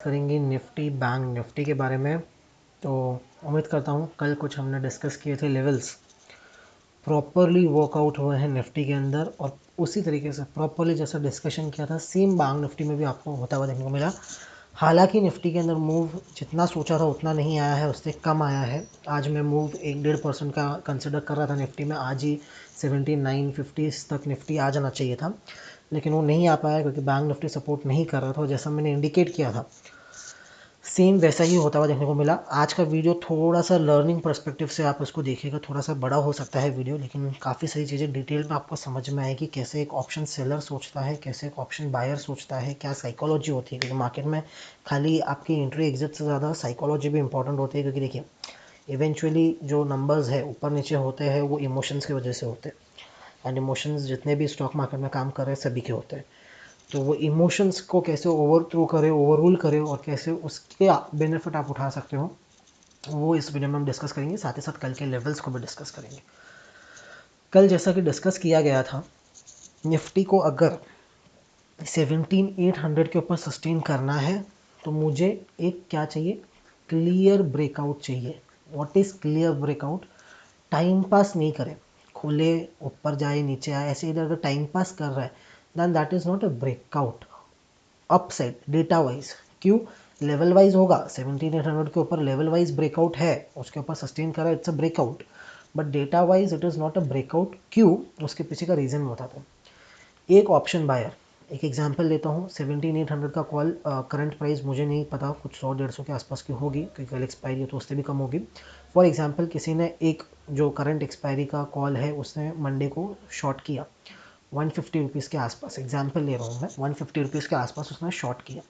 करेंगे Nifty bank Nifty के बारे में। तो उम्मीद करता हूँ कल कुछ हमने डिस्कस किए थे लेवल्स प्रॉपरली वर्कआउट हुए हैं निफ्टी के अंदर, और उसी तरीके से प्रॉपरली जैसा डिस्कशन किया था सेम बैंक निफ्टी में भी आपको होता हुआ देखने को मिला। हालांकि निफ्टी के अंदर मूव जितना सोचा था उतना नहीं आया है, उससे कम आया है। आज मैं मूव 1-1.5% का कंसिडर कर रहा था निफ्टी में। आज ही 7950 तक निफ्टी आ जाना चाहिए था, लेकिन वो नहीं आ पाया क्योंकि बैंक निफ्टी सपोर्ट नहीं कर रहा था। और जैसा मैंने इंडिकेट किया था सेम वैसा ही होता हुआ देखने को मिला। आज का वीडियो थोड़ा सा लर्निंग पर्सपेक्टिव से आप उसको देखिएगा, थोड़ा सा बड़ा हो सकता है वीडियो, लेकिन काफ़ी सारी चीज़ें डिटेल में आपको समझ में आएगी। कैसे एक ऑप्शन सेलर सोचता है, कैसे एक ऑप्शन बायर सोचता है, क्या साइकोलॉजी होती है, क्योंकि मार्केट में खाली आपकी एंट्री एग्जिट से ज़्यादा साइकोलॉजी भी इंपॉर्टेंट होती है। क्योंकि देखिए इवेंचुअली जो नंबर्स है ऊपर नीचे होते हैं वो इमोशंस की वजह से होते हैं, एंड इमोशंस जितने भी स्टॉक मार्केट में काम कर रहे हैं सभी के होते हैं। तो वो इमोशंस को कैसे ओवर थ्रू करे, ओवर रूल करे, और कैसे उसके बेनिफिट आप उठा सकते हो, वो इस वीडियो में हम डिस्कस करेंगे। साथ ही साथ कल के लेवल्स को भी डिस्कस करेंगे। कल जैसा कि डिस्कस किया गया था, निफ्टी को अगर 17,800 के ऊपर सस्टेन करना है तो मुझे एक क्या चाहिए, क्लियर ब्रेकआउट चाहिए। What is clear breakout? Time pass नहीं करे, खुले ऊपर जाए नीचे आए, ऐसे इधर अगर टाइम पास कर रहा है then that is not a breakout upside data wise. क्यों? लेवल वाइज होगा 17,800 के ऊपर, लेवल वाइज ब्रेकआउट है, उसके ऊपर सस्टेन करा, it's a breakout. But data wise it is not a breakout. क्यों? उसके पीछे का रीज़न मैं बताता हूँ। एक ऑप्शन बायर, एक एग्जांपल लेता हूँ। 17,800 का कॉल, करंट प्राइस मुझे नहीं पता, कुछ 100-150 के आसपास की होगी क्योंकि कल एक्सपायरी है तो उससे भी कम होगी। फॉर एग्जांपल किसी ने एक जो करंट एक्सपायरी का कॉल है उसने मंडे को शॉर्ट किया 150 रुपीज़ के आसपास, एग्जाम्पल ले रहा हूँ मैं, 150 रुपीज़ के आसपास उसने शॉर्ट किया।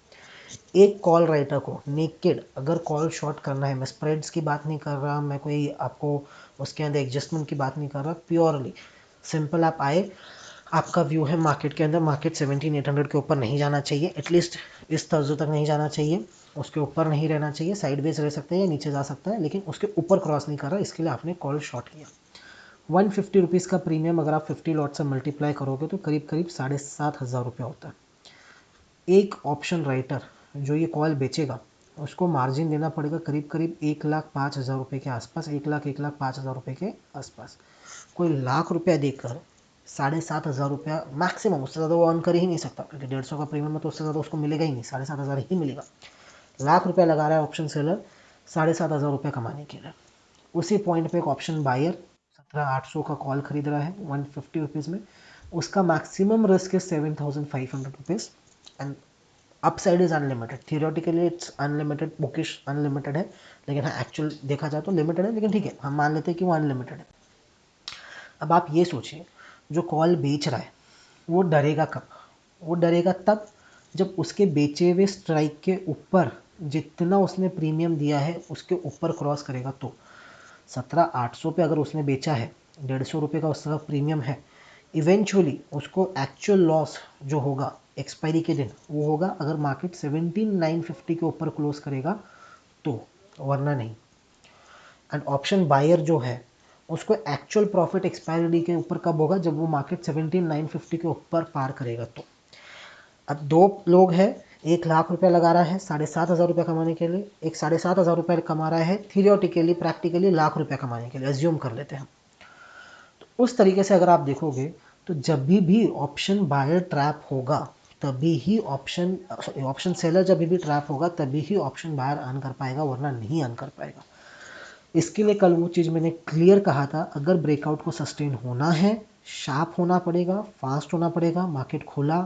एक कॉल राइटर को नेकेड अगर कॉल शॉर्ट करना है, मैं स्प्रेड्स की बात नहीं कर रहा, मैं कोई आपको उसके अंदर एडजस्टमेंट की बात नहीं कर रहा, प्योरली सिंपल आप आए, आपका व्यू है मार्केट के अंदर मार्केट 17,800 के ऊपर नहीं जाना चाहिए, एटलीस्ट इस तर्ज तक नहीं जाना चाहिए, उसके ऊपर नहीं रहना चाहिए, साइडवेज रह सकता है या नीचे जा सकता है, लेकिन उसके ऊपर क्रॉस नहीं कर रहा, इसके लिए आपने कॉल शॉर्ट किया। 150 रुपीज़ का प्रीमियम अगर आप 50 लॉट से मल्टीप्लाई करोगे तो करीब करीब 7,500 रुपया होता है। एक ऑप्शन राइटर जो ये कॉल बेचेगा उसको मार्जिन देना पड़ेगा करीब करीब 1,05,000 रुपये के आसपास, 1,05,000 रुपये के आसपास। कोई लाख रुपया देकर 7,500 रुपया मैक्सिमम, उससे ज़्यादा वो अर्न कर ही नहीं सकता क्योंकि 150 का प्रीमियम है तो उससे ज़्यादा उसको मिलेगा ही नहीं, 7,500 ही मिलेगा। लाख रुपया लगा रहा है ऑप्शन सेलर 7,500 रुपया कमाने के लिए। उसी पॉइंट पे एक ऑप्शन बायर 17,800 का कॉल खरीद रहा है 150 रुपीज़ में, उसका मैक्सिमम रिस्क है 7,500 rupees, and upside is unlimited. Theoretically it's unlimited, bookish unlimited है, लेकिन हाँ एक्चुअल देखा जाए तो लिमिटेड है, लेकिन ठीक है हम मान लेते हैं कि वो अनलिमिटेड है। अब आप ये सोचिए, जो कॉल बेच रहा है वो डरेगा कब? वो डरेगा तब जब उसके बेचे हुए स्ट्राइक के ऊपर जितना उसने प्रीमियम दिया है उसके ऊपर क्रॉस करेगा। तो 17,800 पे अगर उसने बेचा है, 150 रुपये का उसका प्रीमियम है, इवेंचुअली उसको एक्चुअल लॉस जो होगा एक्सपायरी के दिन वो होगा अगर मार्केट 17,950 के ऊपर क्लोज करेगा तो, वरना नहीं। एंड ऑप्शन बायर जो है उसको एक्चुअल प्रॉफिट एक्सपायरी के ऊपर कब होगा? जब वो मार्केट 17,950 के ऊपर पार करेगा तो। अब दो लोग हैं, 1,00,000 रुपया लगा रहा है 7,500 रुपया कमाने के लिए, एक 7,500 रुपया कमा रहा है थियोरेटिकली प्रैक्टिकली लाख रुपया कमाने के लिए, एज्यूम कर लेते हैं। तो उस तरीके से अगर आप देखोगे तो जब भी ऑप्शन बायर ट्रैप होगा तभी ही ऑप्शन सेलर जब भी ट्रैप होगा तभी ही ऑप्शन बायर अर्न कर पाएगा, वरना नहीं अर्न कर पाएगा। इसके लिए कल वो चीज़ मैंने क्लियर कहा था, अगर ब्रेकआउट को सस्टेन होना है शार्प होना पड़ेगा, फास्ट होना पड़ेगा। मार्केट खुला,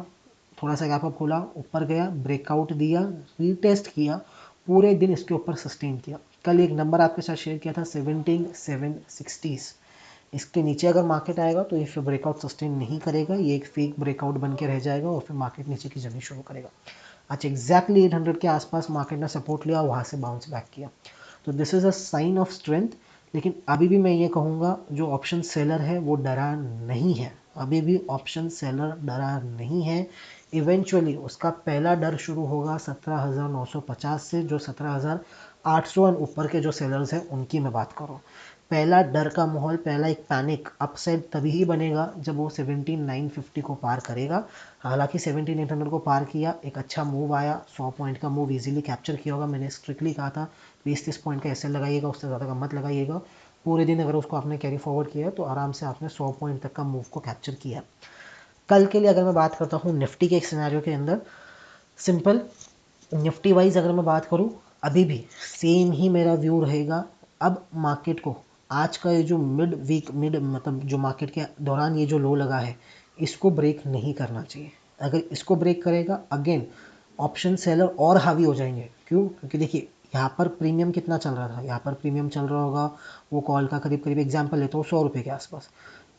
थोड़ा सा गैप अप खुला, ऊपर गया, ब्रेकआउट दिया, रीटेस्ट किया, पूरे दिन इसके ऊपर सस्टेन किया। कल एक नंबर आपके साथ शेयर किया था 17,760। इसके नीचे अगर मार्केट आएगा तो ये फिर ब्रेकआउट सस्टेन नहीं करेगा, ये एक फेक ब्रेकआउट बन के रह जाएगा और फिर मार्केट नीचे की जर्नी शुरू करेगा। आज एग्जैक्टली 800 के आसपास मार्केट ने सपोर्ट लिया, वहाँ से बाउंस बैक किया, तो this is a sign of strength. लेकिन अभी भी मैं ये कहूँगा जो ऑप्शन सेलर है वो डरा नहीं है, अभी भी ऑप्शन सेलर डरा नहीं है। इवेंचुअली उसका पहला डर शुरू होगा 17,950 से, जो 17,800 एंड ऊपर के जो सेलर्स हैं उनकी मैं बात करूँ। पहला डर का माहौल, पहला एक पैनिक अपसाइड तभी ही बनेगा जब वो 17,950 को पार करेगा। हालांकि 17,800 को पार किया, एक अच्छा मूव आया, 100 पॉइंट का मूव इजीली कैप्चर किया होगा। मैंने स्ट्रिक्टली कहा था 20-30 पॉइंट का एसएल लगाइएगा, उससे ज़्यादा का मत लगाइएगा। पूरे दिन अगर उसको आपने कैरी फॉरवर्ड किया है तो आराम से आपने 100 पॉइंट तक का मूव को कैप्चर किया। कल के लिए अगर मैं बात करता हूँ निफ्टी के एक सिनेरियो के अंदर, सिंपल निफ्टी वाइज अगर मैं बात करूँ, अभी भी सेम ही मेरा व्यू रहेगा। अब मार्केट को आज का ये जो मिड मतलब जो मार्केट के दौरान ये जो लो लगा है, इसको ब्रेक नहीं करना चाहिए। अगर इसको ब्रेक करेगा, अगेन ऑप्शन सेलर और हावी हो जाएंगे। क्यों? क्योंकि देखिए यहाँ पर प्रीमियम कितना चल रहा था, यहाँ पर प्रीमियम चल रहा होगा वो कॉल का करीब करीब, एग्जाम्पल लेता हूँ 100 रुपये के आसपास।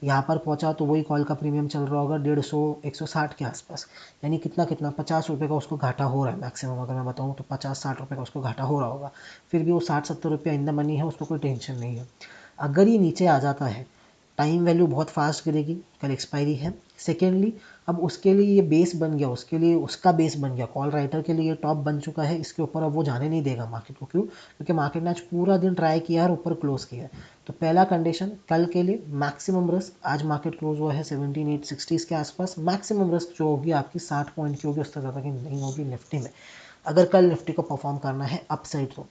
यहाँ पर पहुँचा तो वही कॉल का प्रीमियम चल रहा होगा 150-160 के आसपास। यानी कितना कितना 50 रुपये का उसको घाटा हो रहा है मैक्सिमम, अगर मैं बताऊँ तो 50-60 रुपये का उसको घाटा हो रहा होगा। फिर भी वो 60-70 रुपये इन द मनी है, उसको कोई टेंशन नहीं है। अगर ये नीचे आ जाता है, टाइम वैल्यू बहुत फास्ट गिरेगी, कल एक्सपायरी है। सेकेंडली, अब उसके लिए ये बेस बन गया, उसके लिए उसका बेस बन गया, कॉल राइटर के लिए ये टॉप बन चुका है। इसके ऊपर अब वो जाने नहीं देगा मार्केट को। क्यों? क्योंकि मार्केट ने आज पूरा दिन ट्राई किया और ऊपर क्लोज किया है। तो पहला कंडीशन कल के लिए मैक्सिमम रिस्क, आज मार्केट क्लोज हुआ है 17,860 के आसपास, मैक्सिमम रिस्क जो होगी आपकी 60 पॉइंट की होगी, उससे ज़्यादा की नहीं होगी निफ्टी में। अगर कल निफ्टी को परफॉर्म करना है अपसाइड तो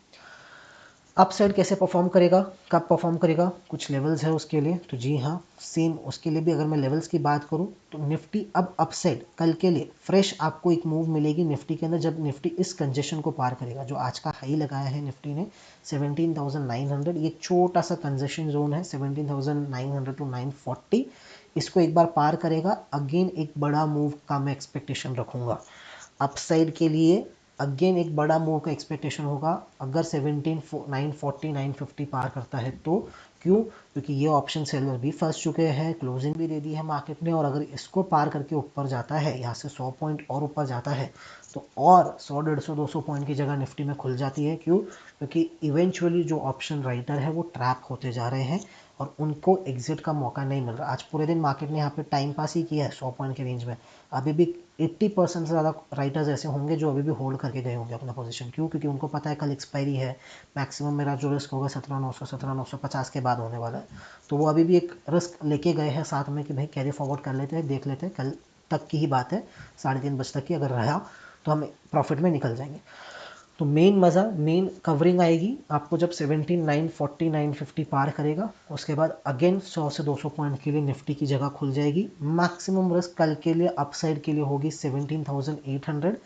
अपसाइड कैसे परफॉर्म करेगा, कब परफॉर्म करेगा, कुछ लेवल्स है उसके लिए। तो जी हाँ, सेम उसके लिए भी अगर मैं लेवल्स की बात करूँ तो निफ्टी अब अपसाइड कल के लिए फ्रेश आपको एक मूव मिलेगी निफ्टी के अंदर, जब निफ्टी इस कंजेशन को पार करेगा। जो आज का हाई लगाया है निफ्टी ने 17,900, ये छोटा सा कंजेशन जोन है 17,900 टू 940। इसको एक बार पार करेगा, अगेन एक बड़ा मूव का मैं एक्सपेक्टेशन रखूँगा अपसाइड के लिए। अगेन एक बड़ा मूव का एक्सपेक्टेशन होगा अगर 17,940-950 पार करता है तो। क्यों? क्योंकि ये ऑप्शन सेलर भी फंस चुके हैं, क्लोजिंग भी दे दी है मार्केट ने, और अगर इसको पार करके ऊपर जाता है, यहाँ से 100 पॉइंट और ऊपर जाता है तो और 100, 150, 200 पॉइंट की जगह निफ्टी में खुल जाती है। क्यों? क्योंकि इवेंचुअली जो ऑप्शन राइटर है वो ट्रैप होते जा रहे हैं और उनको एग्जिट का मौका नहीं मिल रहा। आज पूरे दिन मार्केट ने यहाँ पे टाइम पास ही किया है 100 पॉइंट के रेंज में। अभी भी 80% से ज़्यादा राइटर्स ऐसे होंगे जो अभी भी होल्ड करके गए होंगे अपना पोजीशन। क्यों? क्योंकि उनको पता है कल एक्सपायरी है, मैक्सिमम मेरा जो रिस्क होगा 17,900 17,950 के बाद होने वाला है। तो वो अभी भी एक रिस्क लेके गए हैं साथ में कि भाई कैरी फॉरवर्ड कर लेते हैं, देख लेते हैं, कल तक की ही बात है, 3:30 बजे तक की अगर रहा तो हम प्रॉफिट में निकल जाएंगे। तो मेन मज़ा, मेन कवरिंग आएगी आपको जब 17,940 950 पार करेगा। उसके बाद अगेन 100 से 200 पॉइंट के लिए निफ्टी की जगह खुल जाएगी। मैक्सिमम रिस्क कल के लिए अपसाइड के लिए होगी 17,800।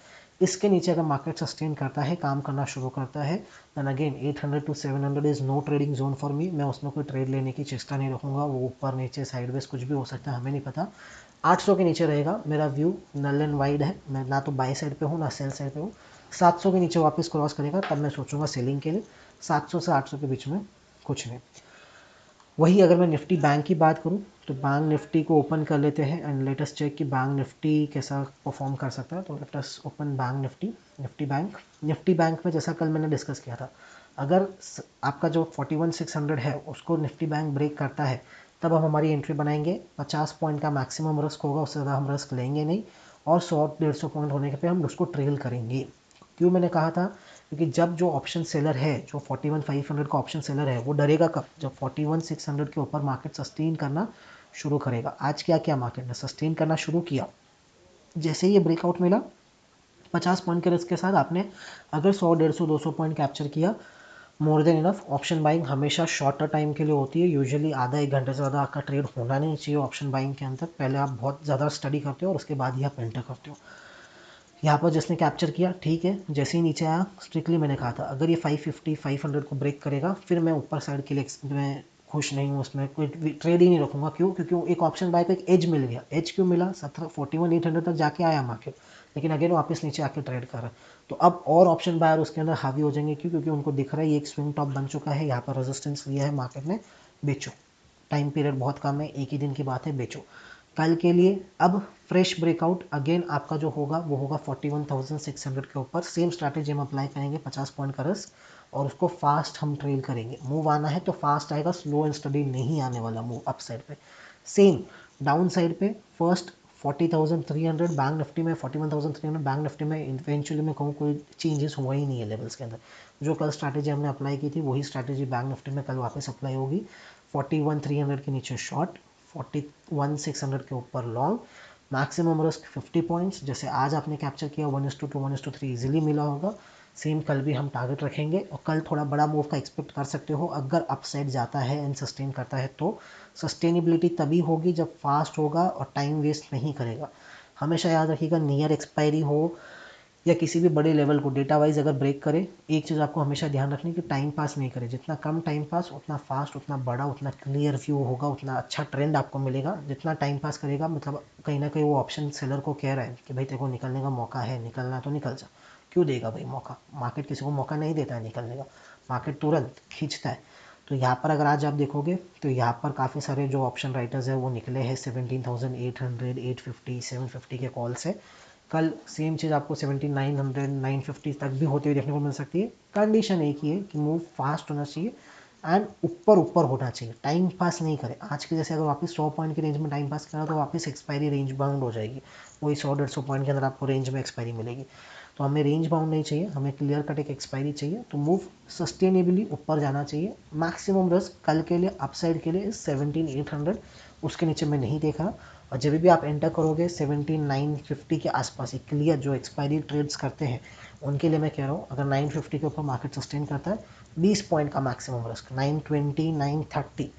इसके नीचे अगर मार्केट सस्टेन करता है, काम करना शुरू करता है, then again 800 to 700 is no trading zone for me. मैं उसमें कोई ट्रेड लेने की चेष्टा नहीं रखूँगा, वो ऊपर नीचे साइडवेज कुछ भी हो सकता है, हमें नहीं पता। 800 के नीचे रहेगा मेरा व्यू, नल एंड वाइड है, मैं ना तो बाई साइड पे हूँ ना सेल साइड पे हूँ। 700 के नीचे वापस क्रॉस करेगा तब मैं सोचूंगा सेलिंग के लिए। 700 से 800 के बीच में कुछ नहीं। वही अगर मैं निफ्टी बैंक की बात करूं तो बैंक निफ्टी को ओपन कर लेते हैं एंड लेटेस्ट चेक कि बैंक निफ्टी कैसा परफॉर्म कर सकता है। तो latest open bank Nifty bank में जैसा कल मैंने डिस्कस किया था, अगर आपका जो 41,600 है उसको निफ्टी बैंक ब्रेक करता है तब हम हमारी एंट्री बनाएंगे। 50 पॉइंट का मैक्सिमम रिस्क होगा, उससे ज़्यादा हम रिस्क लेंगे नहीं, और 100-150 पॉइंट होने के पे हम उसको ट्रेल करेंगे। क्यों मैंने कहा था? क्योंकि जब जो ऑप्शन सेलर है, जो 41,500 का ऑप्शन सेलर है, वो डरेगा कब? जब 41,600 के ऊपर मार्केट सस्टेन करना शुरू करेगा। आज क्या किया मार्केट ने? सस्टेन करना शुरू किया। जैसे ही ये ब्रेकआउट मिला 50 पॉइंट के रिस्क के साथ आपने अगर 100, 150, 200 पॉइंट कैप्चर किया, more than enough. Option buying हमेशा शॉर्टर टाइम के लिए होती है, यूजुअली आधा एक घंटे से ज़्यादा आपका ट्रेड होना नहीं चाहिए ऑप्शन बाइंग के अंदर। पहले आप बहुत ज़्यादा स्टडी करते हो और उसके बाद ही आप एंटर करते हो। यहाँ पर जिसने कैप्चर किया ठीक है, जैसे ही नीचे आया स्ट्रिक्टली मैंने कहा था अगर ये 550 500 को ब्रेक करेगा फिर मैं ऊपर साइड के लिए मैं खुश नहीं हूँ, उसमें कोई ट्रेड ही नहीं रखूँगा। क्यों? क्योंकि एक ऑप्शन बाय को एक एज मिल गया। एज क्यों मिला? 41,800 तक जाके आया मार्केट, लेकिन अगेन वापस नीचे आके ट्रेड कर रहा है। तो अब और ऑप्शन बायर उसके अंदर हावी हो जाएंगे। क्यों? क्योंकि उनको दिख रहा है ये एक स्विंग टॉप बन चुका है, यहाँ पर रेजिस्टेंस लिया है मार्केट ने, बेचो। टाइम पीरियड बहुत कम है, एक ही दिन की बात है, बेचो। कल के लिए अब फ्रेश ब्रेकआउट अगेन आपका जो होगा वो होगा 41,600 के ऊपर। सेम स्ट्रैटेजी हम अप्लाई करेंगे, 50 पॉइंट का रिस्क, और उसको फास्ट हम ट्रेल करेंगे। मूव आना है तो फास्ट आएगा, स्लो एंड स्टडी नहीं आने वाला मूव अप साइड पे। सेम डाउन साइड पे फर्स्ट 40,300 बैंक निफ्टी में, 41,300 बैंक निफ्टी में इवेंचुअली मैं कहूँ कोई चेंजेस हुआ ही नहीं है लेवल्स के अंदर। जो कल स्ट्रैटेजी हमने अप्लाई की थी वही स्ट्रैटेजी बैंक निफ्टी में कल वापस अप्लाई होगी। 41,300 के नीचे शॉर्ट, 41,600 के ऊपर लॉन्ग, मैक्सिमम रिस्क 50 पॉइंट्स। जैसे आज आपने कैप्चर किया 1:2 1:3 इजीली मिला होगा, सेम कल भी हम टारगेट रखेंगे। और कल थोड़ा बड़ा मूव का एक्सपेक्ट कर सकते हो अगर अपसाइड जाता है एंड सस्टेन करता है तो। सस्टेनेबिलिटी तभी होगी जब फास्ट होगा और टाइम वेस्ट नहीं करेगा। हमेशा याद रखिएगा, नियर एक्सपायरी हो या किसी भी बड़े लेवल को डेटा वाइज अगर ब्रेक करे, एक चीज़ आपको हमेशा ध्यान रखनी कि टाइम पास नहीं करे। जितना कम टाइम पास उतना फास्ट, उतना बड़ा, उतना क्लियर व्यू होगा, उतना अच्छा ट्रेंड आपको मिलेगा। जितना टाइम पास करेगा मतलब कहीं ना कहीं वो ऑप्शन सेलर को कह रहा है कि भाई तेरे को निकलने का मौका है, निकलना तो निकल जा। क्यों देगा भाई मौका? मार्केट किसी को मौका नहीं देता है निकलने का, मार्केट तुरंत खींचता है। तो यहाँ पर अगर आज आप देखोगे तो यहाँ पर काफ़ी सारे जो ऑप्शन राइटर्स है वो निकले हैं 17,800, 850, 750 के कॉल से। कल सेम चीज़ आपको 17,900, 950 तक भी होते हुए देखने को मिल सकती है। कंडीशन एक ही है कि मूव फास्ट होना चाहिए एंड ऊपर ऊपर होना चाहिए, टाइम पास नहीं करें। आज के जैसे अगर वापस 100 पॉइंट की रेंज में टाइम पास करा तो वापस एक्सपायरी रेंज बाउंड हो जाएगी, वही 100-150 पॉइंट के अंदर आपको रेंज में एक्सपायरी मिलेगी। तो हमें रेंज बाउंड नहीं चाहिए, हमें क्लियर कट एक एक्सपायरी चाहिए। तो मूव सस्टेनेबली ऊपर जाना चाहिए। मैक्सिमम रिस्क कल के लिए अपसाइड के लिए 17,800, उसके नीचे मैं नहीं देख रहा। और जब भी आप एंटर करोगे 17,950 के आसपास ही क्लियर, जो एक्सपायरी ट्रेड्स करते हैं उनके लिए मैं कह रहा हूँ अगर 950 के ऊपर मार्केट सस्टेन करता है 20 पॉइंट का मैक्सिमम रिस्क, 920, 930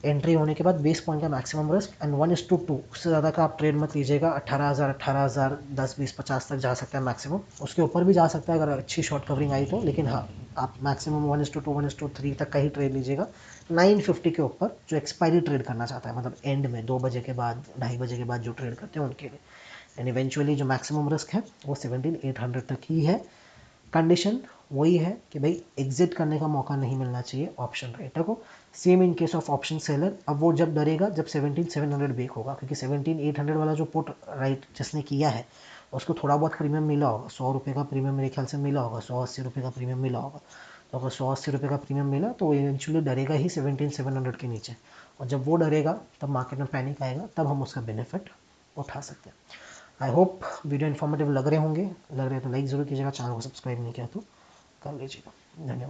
एंट्री होने के बाद 20 पॉइंट का मैक्सिमम रिस्क एंड 1:2, उससे ज़्यादा का आप ट्रेड मत लीजिएगा। 18,000, 10, 20, 50 तक जा सकता है मैक्सिमम, उसके ऊपर भी जा सकता है अगर अच्छी शॉर्ट कवरिंग आई तो। लेकिन हाँ, आप मैक्सिमम 1:2, 1:3 तक का ही ट्रेड लीजिएगा 950 के ऊपर, जो एक्सपायरी ट्रेड करना चाहता है, मतलब एंड में 2 बजे के बाद, 2:30 बजे के बाद जो ट्रेड करते हैं उनके लिए। एंड इवेंचुअली जो मैक्सिमम रिस्क है वो 17,800 तक ही है। कंडीशन वही है कि भाई एग्जिट करने का मौका नहीं मिलना चाहिए ऑप्शन राइटर को। Same in case of option seller, अब वो जब डरेगा जब 17,700 ब्रेक होगा, क्योंकि 17,800 वाला जो पुट राइट जिसने किया है उसको थोड़ा बहुत प्रीमियम मिला होगा, 100 रुपये का प्रीमियम मेरे ख्याल से मिला होगा, 180 रुपये का प्रीमियम मिला होगा। तो अगर 180 रुपये का प्रीमियम मिला तो वो इवेंचुअली डरेगा ही 17,700 के नीचे। और जब वो डरेगा तब मार्केट में पैनिक आएगा, तब हम उसका बेनिफिट उठा सकते हैं। आई होप वीडियो इन्फॉर्मेटिव लग रहे होंगे, लग रहे तो लाइक ज़रूर कीजिएगा, चैनल को सब्सक्राइब नहीं किया तो कर लीजिएगा। धन्यवाद।